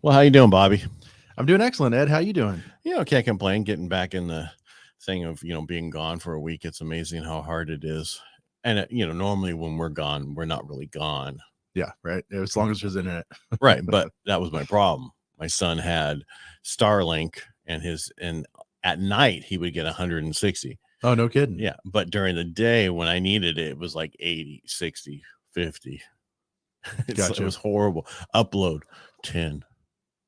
Well, how you doing, Bobby? I'm doing excellent, Ed. How you doing? Can't complain. Getting back in the thing of being gone for a week. It's amazing how hard it is. And normally when we're gone, we're not really gone, Yeah, right. As long as there's internet. right? But that was my problem. My son had Starlink, and at night he would get 160. Oh, no kidding. Yeah, but during the day when I needed it, it was like 80, 60, 50. It was horrible. Upload 10,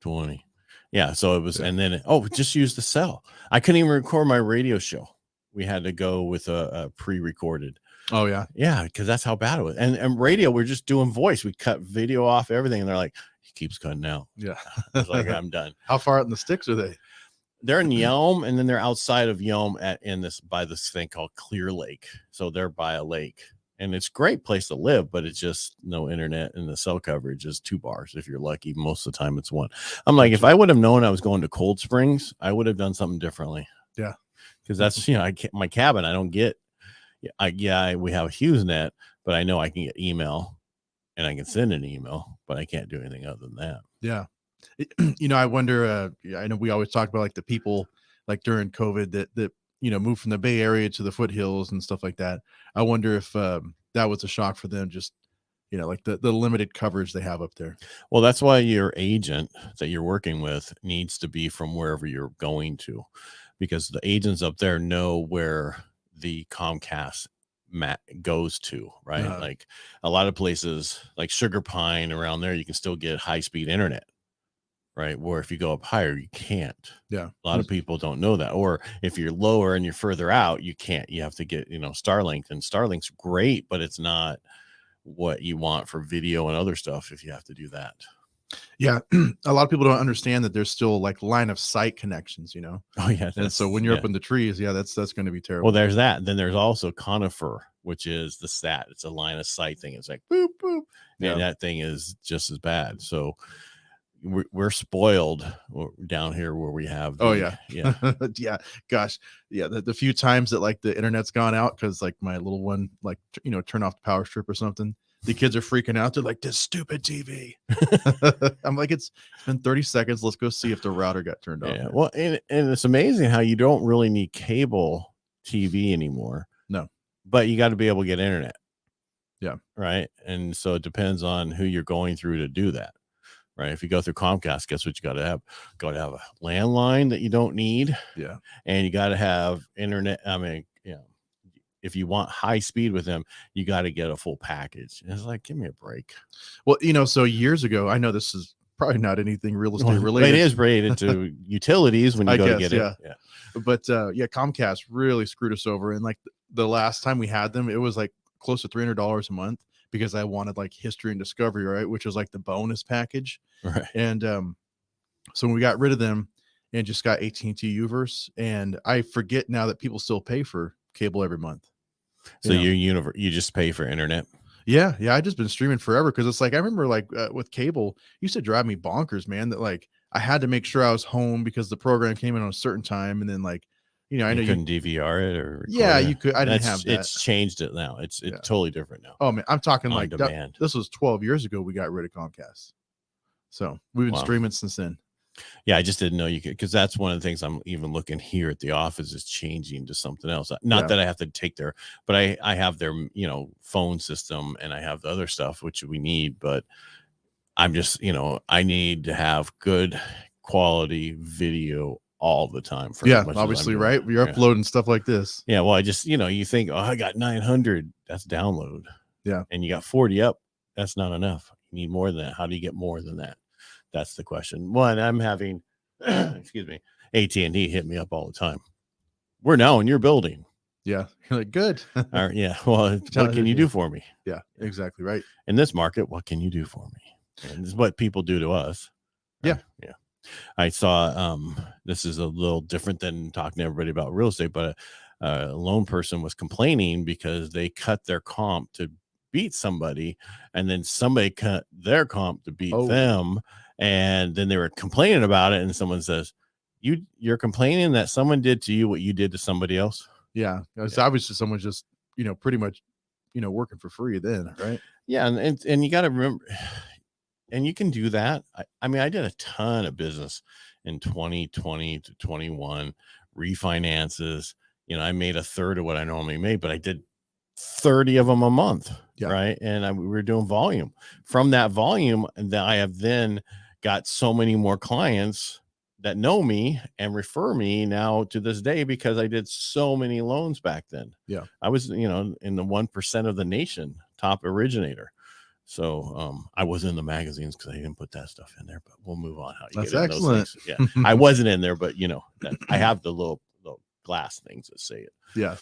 20. Yeah, so it was, and then just use the cell. I couldn't even record my radio show. We had to go with a pre-recorded. Oh yeah, because that's how bad it was. And radio, we're just doing voice. We cut video off everything, and they're like, he keeps cutting out. Yeah, I was like, I'm done. How far out in the sticks are they? They're in Yelm, and then they're outside of Yelm by this thing called Clear Lake. So they're by a lake. And it's a great place to live, but it's just no internet, and the cell coverage is 2 bars. If you're lucky, most of the time it's 1. I'm like, if I would have known I was going to Cold Springs, I would have done something differently. Yeah. Because that's, my cabin, I don't get, we have a HughesNet, but I know I can get email and I can send an email, but I can't do anything other than that. Yeah. I wonder, I know we always talk about like the people like during COVID that moved from the Bay Area to the foothills and stuff like that. I wonder if that was a shock for them, just, like the limited coverage they have up there. Well, that's why your agent that you're working with needs to be from wherever you're going to, because the agents up there know where the Comcast goes to, right? Like a lot of places like Sugar Pine around there, you can still get high-speed internet. Right. Where if you go up higher, you can't. Yeah. A lot of people don't know that. Or if you're lower and you're further out, you can't. You have to get, Starlink, and Starlink's great, but it's not what you want for video and other stuff if you have to do that. Yeah. A lot of people don't understand that there's still like line of sight connections, Oh, yeah. And so when you're up in the trees, that's going to be terrible. Well, there's that. Then there's also conifer, which is the SAT. It's a line of sight thing. It's like boop, boop. And that thing is just as bad. So we're spoiled down here where we have yeah gosh, the few times that like the internet's gone out because like my little one like turn off the power strip or something, the kids are freaking out. They're like, this stupid TV. I'm like, it's been 30 seconds, let's go see if the router got turned off. Well, and it's amazing how you don't really need cable TV anymore. No, but you got to be able to get internet. Yeah, right. And so it depends on who you're going through to do that. Right. If you go through Comcast, guess what you got to have? Got to have a landline that you don't need. Yeah. And you got to have internet. I mean, if you want high speed with them, you got to get a full package. And it's like, give me a break. Well, so years ago, I know this is probably not anything real estate related. It is related to utilities when you go to get it. Yeah. But Comcast really screwed us over. And like the last time we had them, it was like close to $300 a month. Because I wanted like history and discovery, right? Which was like the bonus package. Right. And so when we got rid of them and just got AT&T Uverse, and I forget now that people still pay for cable every month. So you just pay for internet? Yeah. I just been streaming forever because it's like I remember like with cable, it used to drive me bonkers, man. That like I had to make sure I was home because the program came in on a certain time, and then like I know you couldn't DVR it or you could. I didn't have that. It's changed it now. It's totally different now. Oh man, I'm talking on like demand. This was 12 years ago. We got rid of Comcast, so we've been streaming since then. Yeah, I just didn't know you could, because that's one of the things I'm even looking here at the office is changing to something else. Not that I have to take but I have their phone system, and I have the other stuff which we need, but I'm just I need to have good quality video all the time. Obviously, right? You're uploading stuff like this. Yeah, well, I just you think, oh, I got 900, that's download. Yeah, and you got 40 up, that's not enough. You need more than that. How do you get more than that? That's the question. One, I'm having excuse me, AT&T hit me up all the time. We're now in your building. Yeah, you're like, good. Well, what can you do for me? Yeah, exactly right. In this market, what can you do for me? And this is what people do to us. Yeah. I saw this is a little different than talking to everybody about real estate, but a loan person was complaining because they cut their comp to beat somebody, and then somebody cut their comp to beat them, and then they were complaining about it, and someone says, you're complaining that someone did to you what you did to somebody else? Yeah, it's obviously someone's just pretty much working for free then, right? Yeah, and you got to remember, and you can do that. I mean, I did a ton of business in 2020 to 21 refinances. You know, I made a third of what I normally made, but I did 30 of them a month. Yeah. Right. And we were doing volume. From that volume, that I have then got so many more clients that know me and refer me now to this day because I did so many loans back then. Yeah. I was, you know, in the 1% of the nation, top originator. So I was in the magazines because I didn't put that stuff in there, but we'll move on. How you That's get in excellent. those things. Yeah. I wasn't in there, but you know, I have the little glass things that say it. Yeah.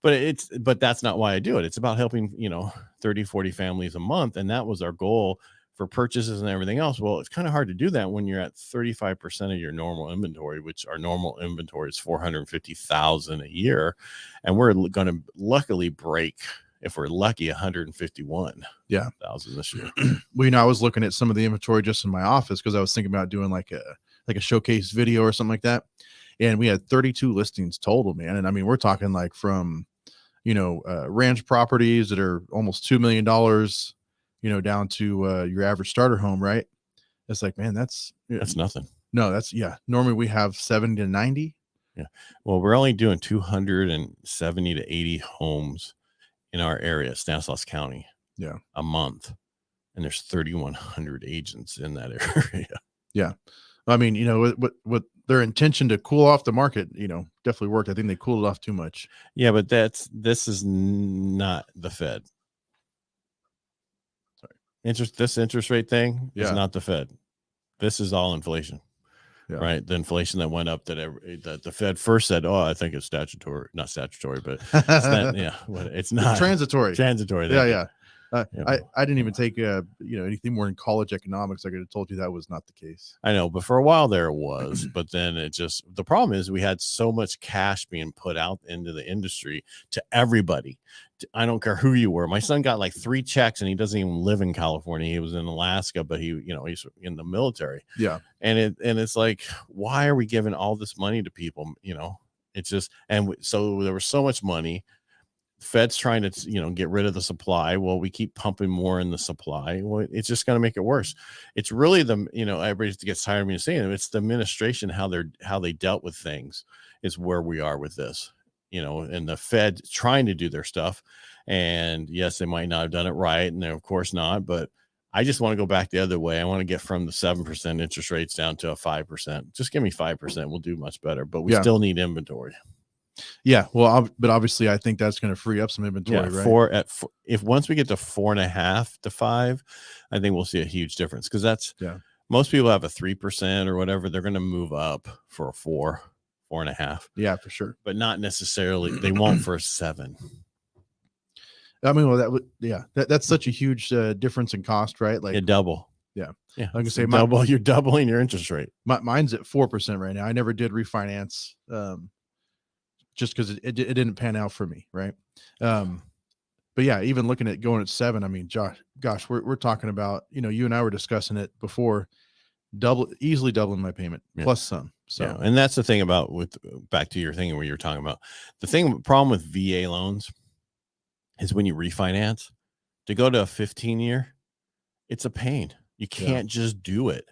But that's not why I do it. It's about helping, you know, 30, 40 families a month. And that was our goal for purchases and everything else. Well, it's kind of hard to do that when you're at 35% of your normal inventory, which our normal inventory is 450,000 a year. And we're going to luckily break, if we're lucky, 151,000 this year. Well, you know, I was looking at some of the inventory just in my office because I was thinking about doing like a showcase video or something like that. And we had 32 listings total, man. And I mean, we're talking like from, you know, ranch properties that are almost $2 million, you know, down to your average starter home, right? It's like, man, that's nothing. No, normally we have 70 to 90. Yeah. Well, we're only doing 270 to 80 homes in our area, Stanislaus County. Yeah. A month. And there's 3,100 agents in that area. Yeah. I mean, you know, what their intention to cool off the market, you know, definitely worked. I think they cooled it off too much. Yeah, but this is not the Fed. Sorry. This interest rate thing is not the Fed. This is all inflation. Yeah. Right. The inflation that went up that the Fed first said, oh, I think it's not statutory, but it's not, yeah, it's not transitory. Yeah. I didn't even take anything more in college economics. I could have told you that was not the case. I know, but for a while there it was, but then the problem is we had so much cash being put out into the industry to everybody. I don't care who you were. My son got like 3 checks and he doesn't even live in California. He was in Alaska, but he's in the military. Yeah. And it's like, why are we giving all this money to people? You know, it's just, so there was so much money. Fed's trying to, get rid of the supply. Well, we keep pumping more in the supply. Well, it's just going to make it worse. It's really everybody gets tired of me saying it. It's the administration, how they dealt with things is where we are with this, and the Fed trying to do their stuff. And yes, they might not have done it right. And they're of course not, but I just want to go back the other way. I want to get from the 7% interest rates down to a 5%. Just give me 5%. We'll do much better, but we still need inventory. Yeah, well, but obviously, I think that's going to free up some inventory, right? If once we get to 4.5 to 5, I think we'll see a huge difference because most people have a 3% or whatever. They're going to move up for a 4.5. Yeah, for sure, but not necessarily. They won't for a 7. I mean, well, that's such a huge difference in cost, right? Like double. Yeah. I can say you're doubling your interest rate. Mine's at 4% right now. I never did refinance. Just because it didn't pan out for me, right? But yeah, even looking at going at 7, I mean, gosh, we're talking about, you and I were discussing it before, easily doubling my payment plus some. So, and that's the thing about back to your thing where you're talking about the problem with VA loans is when you refinance to go to a 15-year, it's a pain. You can't just do it.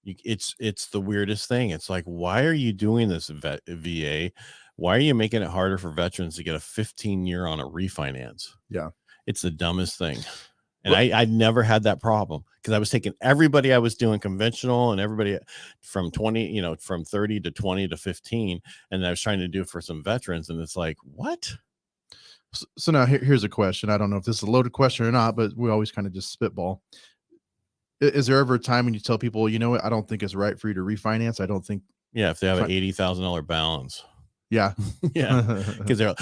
It's the weirdest thing. It's like, why are you doing this, VA? Why are you making it harder for veterans to get a 15-year on a refinance? Yeah. It's the dumbest thing. And I never had that problem because I was taking everybody I was doing conventional and everybody from 20, from 30 to 20 to 15. And I was trying to do it for some veterans. And it's like, what? So now here's a question. I don't know if this is a loaded question or not, but we always kind of just spitball. Is there ever a time when you tell people, you know what, I don't think it's right for you to refinance? I don't think. Yeah. If they have an $80,000 balance. Yeah. Yeah. Because they're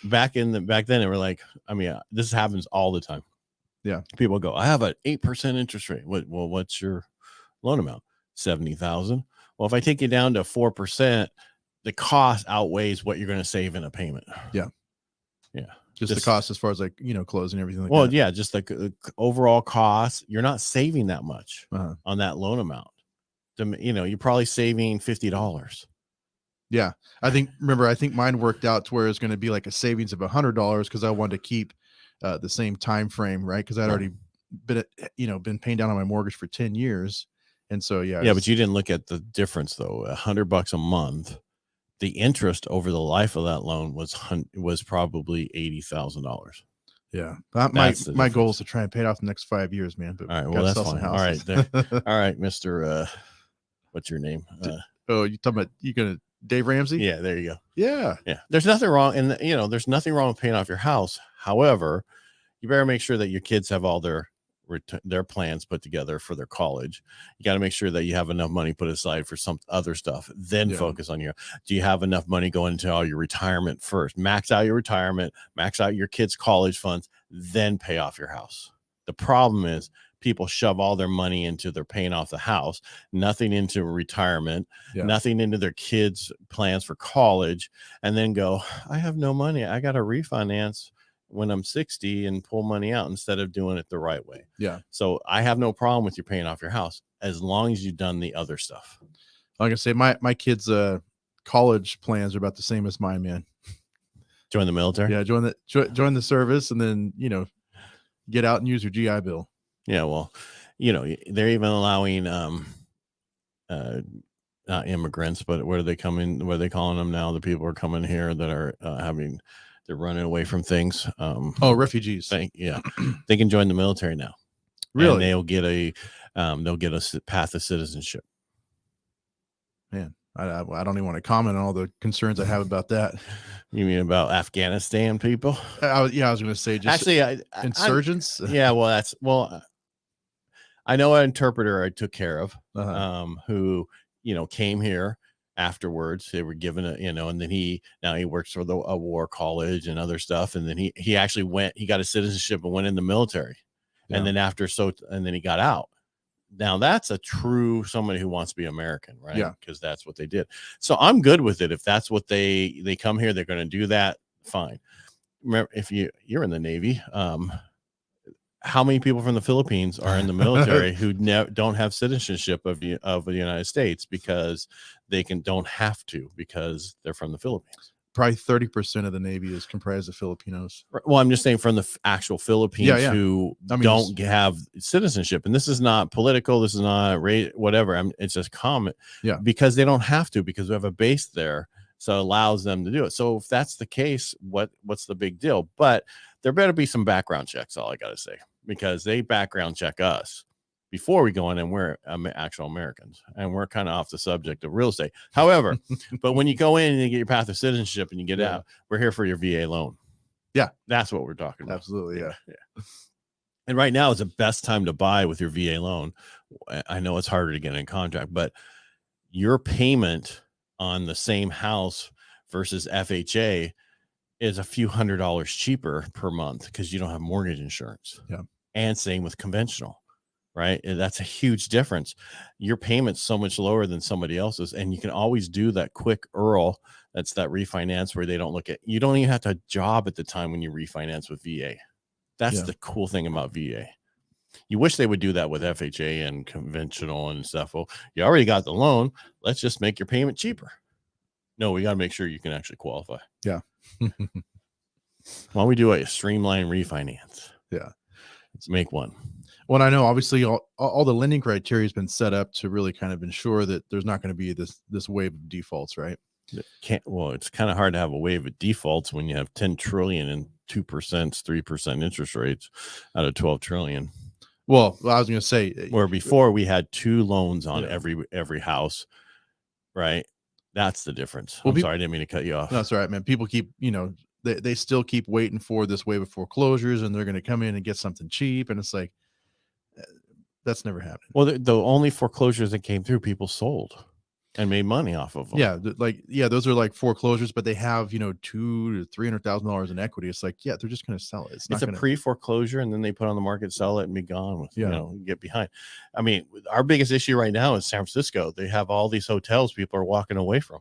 back then they were like, I mean, this happens all the time. Yeah. People go, I have an 8% interest rate. Well, what's your loan amount? 70,000. Well, if I take you down to 4%, the cost outweighs what you're going to save in a payment. Yeah. Yeah. Just the cost as far as closing everything. Like that. Yeah. Just like overall cost, you're not saving that much on that loan amount. You're probably saving $50. Yeah. I think mine worked out to where it's going to be like a savings of $100 because I wanted to keep the same time frame, right? Because I'd already been paying down on my mortgage for 10 years. And so, Yeah, but you didn't look at the difference though. $100 a month, the interest over the life of that loan was probably $80,000. Yeah. My goal is to try and pay it off the next 5 years, man. But all right, well, that's fine. All right. All right, Mr. What's your name? You talking about Dave Ramsey? Yeah, there you go. Yeah. Yeah. There's nothing wrong. And there's nothing wrong with paying off your house. However, you better make sure that your kids have all their plans put together for their college. You got to make sure that you have enough money put aside for some other stuff, then focus on do you have enough money going into all your retirement first? Max out your retirement, max out your kids' college funds, then pay off your house. The problem is people shove all their money into their paying off the house, nothing into retirement, nothing into their kids' plans for college, and then go, I have no money. I got to refinance when I'm 60 and pull money out instead of doing it the right way. Yeah. So I have no problem with you paying off your house as long as you've done the other stuff. Like I say, my kids' college plans are about the same as mine, man. Join the military. Yeah. Join the service, and then, get out and use your GI Bill. Yeah. Well, they're even allowing, not immigrants, but where are they coming? What are they calling them now? The people are coming here that are they're running away from things. Refugees. They can join the military now. Really? And they'll get a path of citizenship. Man, I don't even want to comment on all the concerns I have about that. You mean about Afghanistan people? I was going to say just actually insurgents. I know an interpreter I took care of, who came here afterwards. They were given and then he works for a war college and other stuff, and then he actually he got a citizenship and went in the military, and then and then he got out. Now that's a true somebody who wants to be American, right? Yeah, because that's what they did. So I'm good with it. If that's what they come here, they're going to do that, fine. Remember, if you're in the Navy, how many people from the Philippines are in the military who don't have citizenship of the United States because they don't have to because they're from the Philippines? Probably 30% of the Navy is comprised of Filipinos. Well, I'm just saying from the actual Philippines who don't have citizenship. And this is not political. This is not whatever. It's just comment. Yeah. Because they don't have to, because we have a base there. So it allows them to do it. So if that's the case, what's the big deal? But there better be some background checks, all I got to say, because they background check us before we go in, and we're actual Americans, and we're kind of off the subject of real estate. However, but when you go in and you get your path of citizenship and you get out, we're here for your VA loan. Yeah. That's what we're talking about. Absolutely. Yeah. And right now is the best time to buy with your VA loan. I know it's harder to get in contract, but your payment on the same house versus FHA is a few $100s cheaper per month because you don't have mortgage insurance. Yeah. And same with conventional, right? And that's a huge difference. Your payment's so much lower than somebody else's, and you can always do that quick IRL. That's that refinance where they don't look at, you don't even have to have a job at the time when you refinance with VA. That's the cool thing about VA. You wish they would do that with FHA and conventional and stuff. Well, you already got the loan. Let's just make your payment cheaper. No, we got to make sure you can actually qualify. Yeah. Why don't we do a streamline refinance? Yeah. Let's make one. Well, I know obviously all the lending criteria has been set up to really kind of ensure that there's not going to be this wave of defaults, right? It's kind of hard to have a wave of defaults when you have 10 trillion and 2%, 3% interest rates out of 12 trillion. Well, I was going to say, where before we had 2 loans on every house, right? That's the difference. Well, sorry, I didn't mean to cut you off. No, that's all right, man. People keep, they still keep waiting for this wave of foreclosures, and they're going to come in and get something cheap. And it's like, that's never happened. Well, the only foreclosures that came through, people sold and made money off of them. Yeah. Those are like foreclosures, but they have, $200,000 to $300,000 in equity. It's like, they're just going to sell it. It's a pre-foreclosure, and then they put on the market, sell it, and be gone with, get behind. I mean, our biggest issue right now is San Francisco. They have all these hotels people are walking away from.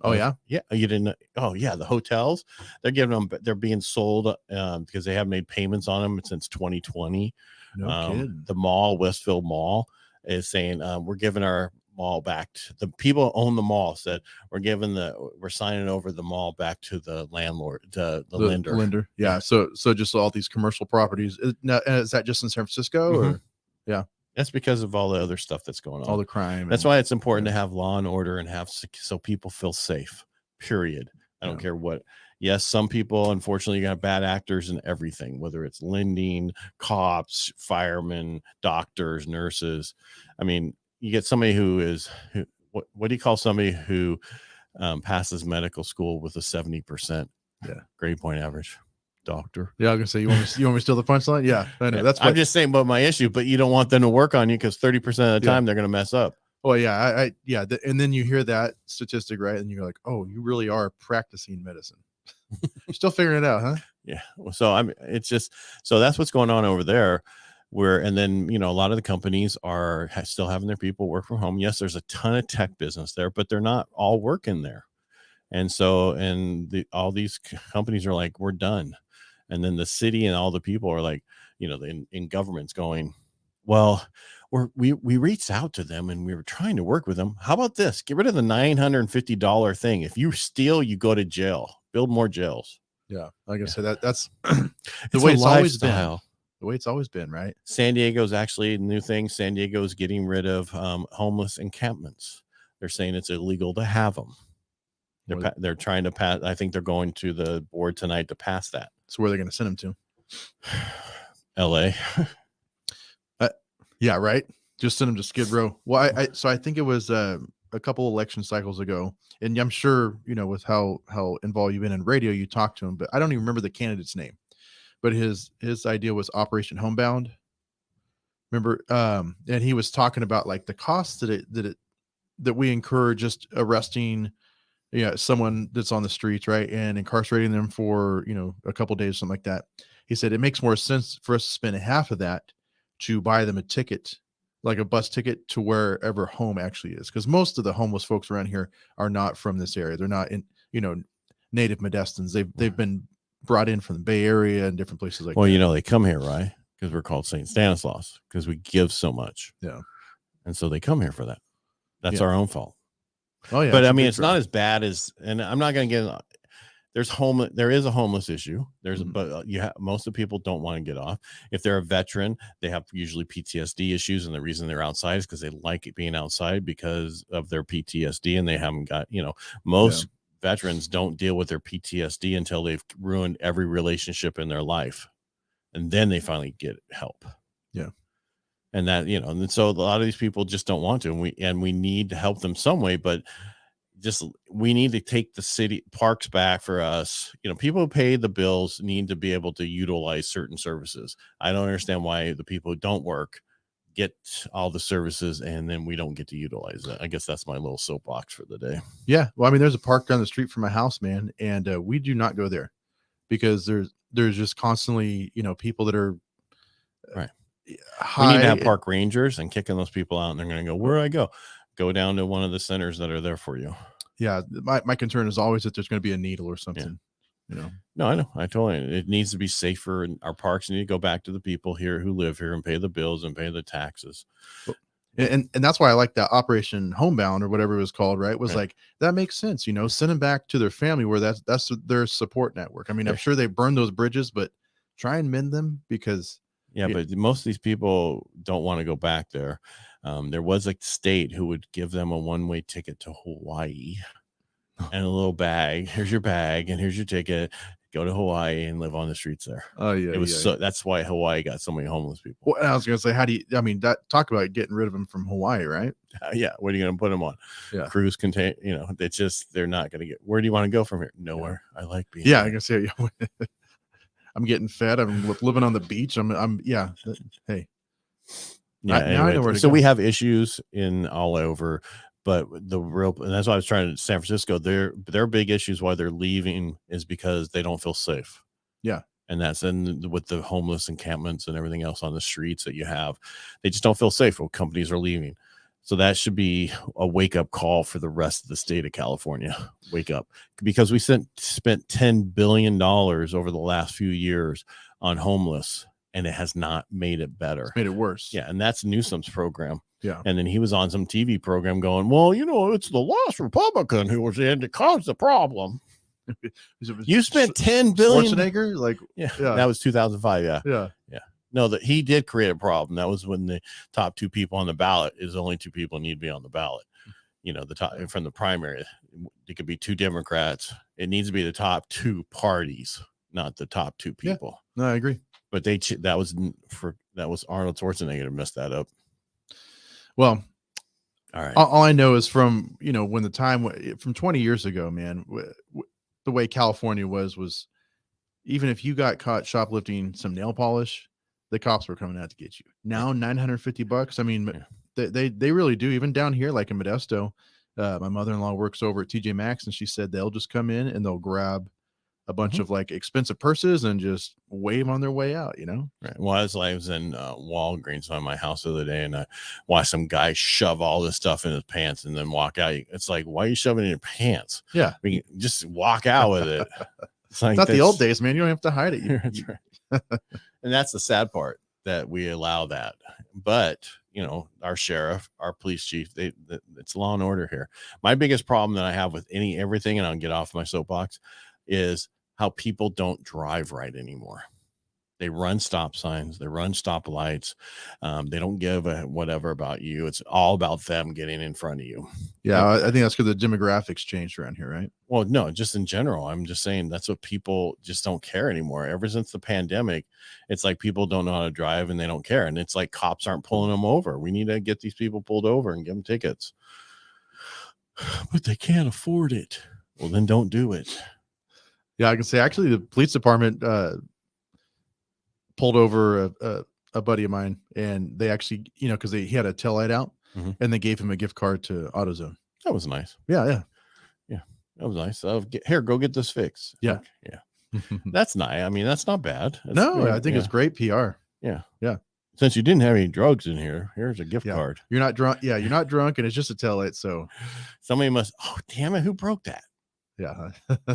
Oh yeah. Yeah. You didn't. Oh yeah. The hotels, they're being sold because they haven't made payments on them since 2020. No kidding. The mall, Westfield Mall, is saying we're giving our mall back to the people who own the mall, said we're signing over the mall back to the landlord, the lender. Yeah. So just all these commercial properties. Is that just in San Francisco or? Yeah. That's because of all the other stuff that's going on. All the crime. That's why it's important to have law and order and so people feel safe, period. I don't care what. Yes, some people, unfortunately, you got bad actors in everything, whether it's lending, cops, firemen, doctors, nurses. I mean, you get somebody what do you call somebody who passes medical school with a 70% grade point average? Doctor. Yeah, I was gonna say, you want me to steal the punchline? Yeah, I know. Yeah, I'm just saying about my issue, but you don't want them to work on you because 30% of the time they're going to mess up. Well, yeah, and then you hear that statistic, right? And you're like, oh, you really are practicing medicine. You're still figuring it out, huh? Yeah. So it's just, so that's what's going on over there. And then, a lot of the companies are still having their people work from home. Yes, there's a ton of tech business there, but they're not all working there. And so, all these companies are like, we're done. And then the city and all the people are like, in government's going, well, we reached out to them and we were trying to work with them. How about this? Get rid of the $950 thing. If you steal, you go to jail. Build more jails. Yeah. Like I said, that's the way it's always been. The way it's always been, right? San Diego's actually a new thing. San Diego's getting rid of homeless encampments. They're saying it's illegal to have them. They're trying to pass. I think they're going to the board tonight to pass that. So where are they going to send them to? LA. Yeah, right. Just send them to Skid Row. Well, I think it was a couple election cycles ago, and I'm sure with how involved you've been in radio, you talked to him, but I don't even remember the candidate's name. But his idea was Operation Homebound. Remember, and he was talking about like the costs that we incur just arresting someone that's on the streets, right, and incarcerating them for a couple days, something like that. He said it makes more sense for us to spend half of that to buy them a ticket, like a bus ticket to wherever home actually is, because most of the homeless folks around here are not from this area. They're not in native Modestans. They've been brought in from the Bay Area and different places like that. They come here, right, because we're called St. Stanislaus because we give so much. Yeah, and so they come here for that. That's our own fault. Oh yeah, but I mean, it's not as bad as, and I'm not going to get. There is a homeless issue. But most of the people don't want to get off. If they're a veteran, they have usually PTSD issues, and the reason they're outside is because they like it being outside because of their PTSD, and they haven't got most veterans don't deal with their PTSD until they've ruined every relationship in their life, and then they finally get help. Yeah. And that, and so a lot of these people just don't want to, and we need to help them some way, but we need to take the city parks back for us. People who pay the bills need to be able to utilize certain services. I don't understand why the people who don't work get all the services and then we don't get to utilize it. I guess that's my little soapbox for the day. Yeah. Well, I mean, there's a park down the street from my house, man. And we do not go there because there's just constantly, people that are right. We need to have park rangers and kicking those people out, and they're going to go, where do I go? Go down to one of the centers that are there for you. Yeah. My concern is always that there's going to be a needle or something, No, I know. I told you it needs to be safer, and our parks need to go back to the people here who live here and pay the bills and pay the taxes. And that's why I like that Operation Homebound or whatever it was called, right? Was like, that makes sense. Send them back to their family where that's their support network. I mean, I'm sure they burned those bridges, but try and mend them because. Yeah, but most of these people don't want to go back there. There was a state who would give them a one-way ticket to Hawaii and a little bag. Here's your bag and here's your ticket. Go to Hawaii and live on the streets there. Oh yeah, it was that's why Hawaii got so many homeless people. Well, I was gonna say, talk about getting rid of them from Hawaii, right? Yeah, what are you gonna put them on? Yeah, cruise contain. It's just they're not gonna get. Where do you want to go from here? Nowhere. I like being. Yeah, I can say. I'm getting fed. I'm living on the beach. Hey. Yeah. Now I know where to go. We have issues in all over, but and that's why I was trying to San Francisco. Their big issues why they're leaving is because they don't feel safe. Yeah. And that's with the homeless encampments and everything else on the streets that you have, they just don't feel safe when companies are leaving. So that should be a wake-up call for the rest of the state of California. Wake up. Because we spent $10 billion over the last few years on homeless, and it has not made it better. It's made it worse. Yeah, and that's Newsom's program. Yeah. And then he was on some TV program going, well, it's the last Republican who was in to cause the problem. You spent $10 billion. Schwarzenegger? Like, yeah, that was 2005. Yeah. No, that he did create a problem. That was when the top 2 people on the ballot is only 2 people need to be on the ballot. The top from the primary, it could be 2 Democrats. It needs to be the top 2 parties, not the top 2 people. Yeah. No, I agree. But that was Arnold Schwarzenegger messed that up. Well, all right. All I know is from, when the time from 20 years ago, man, the way California was even if you got caught shoplifting some nail polish, the cops were coming out to get you. Now, $950. I mean, they really do. Even down here, like in Modesto, my mother-in-law works over at TJ Maxx, and she said they'll just come in and they'll grab a bunch of like expensive purses and just wave on their way out, Right. Well, I was in Walgreens by my house the other day, and I watched some guy shove all this stuff in his pants and then walk out. It's like, why are you shoving it in your pants? Yeah. I mean, just walk out with it. It's like, not the old days, man. You don't have to hide it. That's right. And that's the sad part, that we allow that. But our sheriff, our police chief, it's law and order here. My biggest problem that I have with everything, and I'll get off my soapbox, is how people don't drive right anymore. They run stop signs, they run stop lights. They don't give a whatever about you. It's all about them getting in front of you. Yeah, I think that's because the demographics changed around here, right? Well, no, just in general. I'm just saying that's what people just don't care anymore. Ever since the pandemic, it's like people don't know how to drive and they don't care. And it's like cops aren't pulling them over. We need to get these people pulled over and give them tickets. But they can't afford it. Well, then don't do it. Yeah, I can say actually the police department pulled over a buddy of mine, and they actually, because he had a tail light out, and they gave him a gift card to AutoZone. That was nice. Yeah. That was nice. Here, go get this fixed. Yeah. That's nice. I mean, that's not bad. I think it's great PR. Yeah. Yeah. Since you didn't have any drugs in here, here's a gift card. You're not drunk. Yeah, you're not drunk, and it's just a tail light. So somebody must. Oh, damn it! Who broke that? Yeah.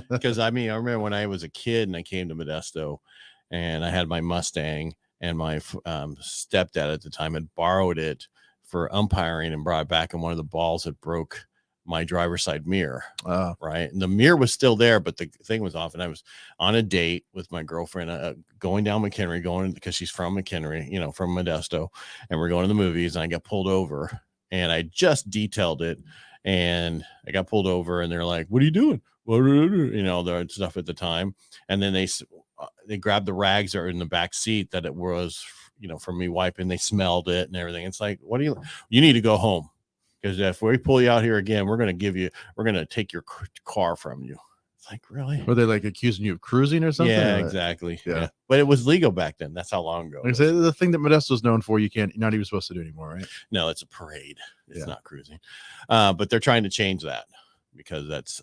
Because I remember when I was a kid and I came to Modesto, and I had my Mustang, and my stepdad at the time had borrowed it for umpiring and brought it back, and one of the balls had broke my driver's side mirror. Right. And the mirror was still there, but the thing was off. And I was on a date with my girlfriend, going down McHenry, because she's from McHenry, from Modesto, and we're going to the movies, and I got pulled over, and I just detailed it, and I got pulled over, and they're like, what are you doing? The stuff at the time. And then they grabbed the rags that are in the back seat that it was, for me wiping. They smelled it and everything. It's like, you need to go home. Because if we pull you out here again, we're going to take your car from you. It's like, really? Were they like accusing you of cruising or something? Yeah, exactly. Yeah. But it was legal back then. That's how long ago. Like I say, the thing that Modesto is known for, you're not even supposed to do anymore, right? No, it's a parade. It's not cruising. But they're trying to change that, because that's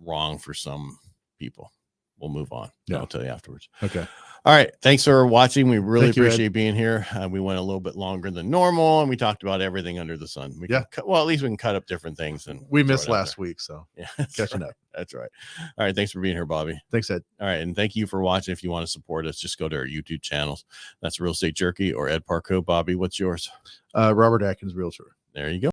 wrong for some people. We'll move on. Yeah. I'll tell you afterwards. Okay. All right. Thanks for watching. We really appreciate being here. We went a little bit longer than normal, and we talked about everything under the sun. At least we can cut up different things. And we missed last week, so yeah, catching up. That's right. All right. Thanks for being here, Bobby. Thanks, Ed. All right. And thank you for watching. If you want to support us, just go to our YouTube channels. That's Real Estate Jerky or Ed Parcaut. Bobby, what's yours? Robert Atkins Realtor. There you go.